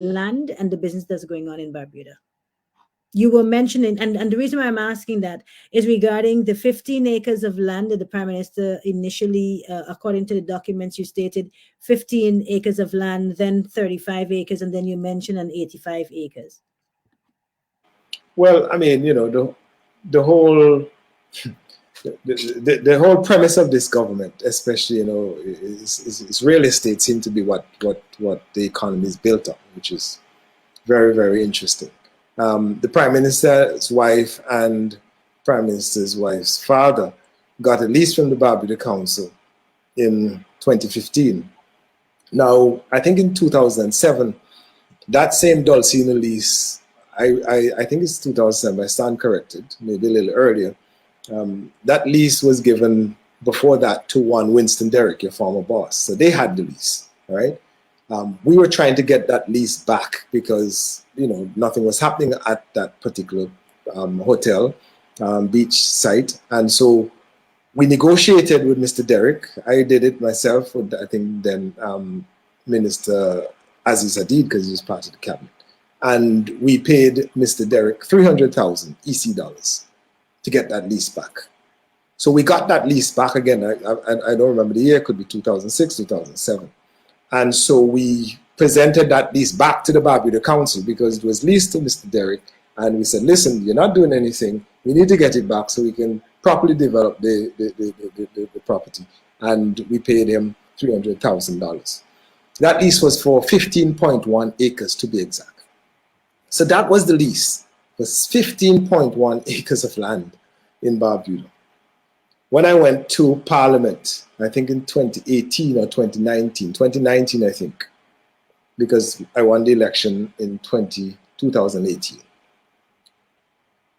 land and the business that's going on in Barbuda. You were mentioning, and the reason why I'm asking that is regarding the 15 acres of land that the Prime Minister initially, according to the documents, you stated 15 acres of land, then 35 acres, and then you mentioned an 85 acres. Well, I mean, you know, the whole the whole premise of this government, especially, you know, is real estate seems to be what the economy is built on, which is very, very interesting. The Prime Minister's wife and Prime Minister's wife's father got a lease from the Barbuda Council in 2015. Now, I think in 2007, that same Dulcina lease, I think it's 2007, I stand corrected, maybe a little earlier. That lease was given before that to one Winston Derrick, your former boss. So they had the lease, right? We were trying to get that lease back because, you know, nothing was happening at that particular hotel, beach site. And so we negotiated with Mr. Derrick. I did it myself with, I think, then Minister Aziz Hadid, because he was part of the cabinet. And we paid Mr. Derrick 300,000 EC dollars to get that lease back. So we got that lease back again. I don't remember the year, it could be 2006, 2007. And so we presented that lease back to the Barbuda Council because it was leased to Mr. Derrick. And we said, listen, you're not doing anything. We need to get it back so we can properly develop the property. And we paid him $300,000. That lease was for 15.1 acres to be exact. So that was the lease. It was 15.1 acres of land in Barbuda. When I went to Parliament, I think in 2018 or 2019, I think, because I won the election in 2018.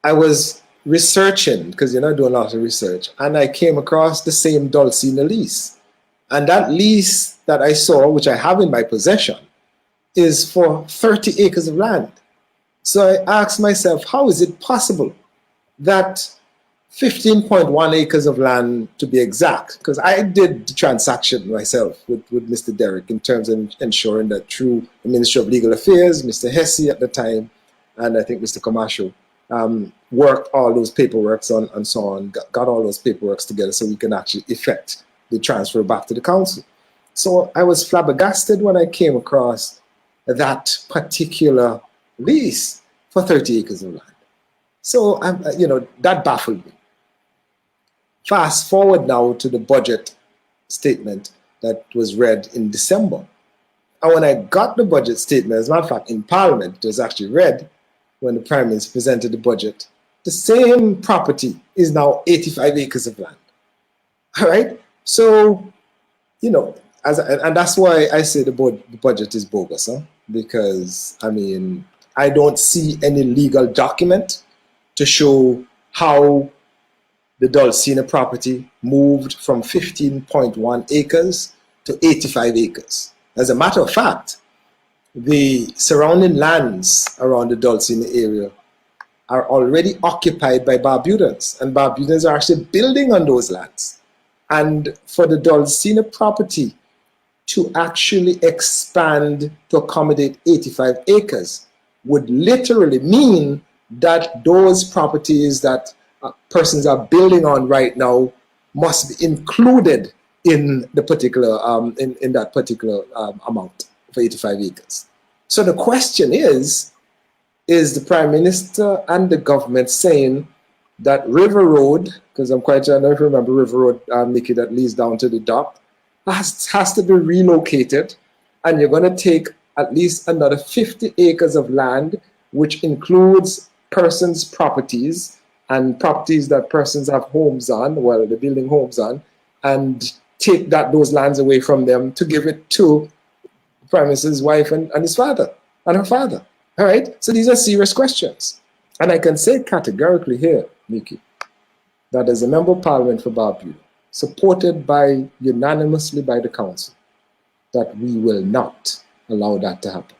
I was researching, because you're not doing a lot of research, and I came across the same Dulcina lease. And that lease that I saw, which I have in my possession, is for 30 acres of land. So I asked myself, how is it possible that 15.1 acres of land, to be exact, because I did the transaction myself with Mr. Derrick in terms of ensuring that through the Ministry of Legal Affairs, Mr. Hesse at the time, and I think Mr. Camacho, worked all those paperwork and so on, got all those paperwork together so we can actually effect the transfer back to the council. So I was flabbergasted when I came across that particular lease for 30 acres of land. So, you know, that baffled me. Fast forward now to the budget statement that was read in December. And when I got the budget statement, as a matter of fact, in Parliament, it was actually read when the Prime Minister presented the budget. The same property is now 85 acres of land. All right? So, you know, and that's why I say the budget is bogus, huh? Because, I mean, I don't see any legal document to show how the Dulcina property moved from 15.1 acres to 85 acres. As a matter of fact, the surrounding lands around the Dulcina area are already occupied by Barbudans, and Barbudans are actually building on those lands. And for the Dulcina property to actually expand to accommodate 85 acres would literally mean that those properties that persons are building on right now must be included in the particular in that particular amount for 85 acres. So the question is the Prime Minister and the government saying that River Road, because I'm quite sure, I don't know if you remember River Road, Nikki, that leads down to the dock, has to be relocated, and you're going to take at least another 50 acres of land, which includes persons' properties and properties that persons have homes on, well, they're building homes on, and take those lands away from them to give it to the Prime Minister's wife and his father, and her father. All right? So these are serious questions. And I can say categorically here, Nikki, that as a member of Parliament for Barbuda, supported unanimously by the council, that we will not allow that to happen.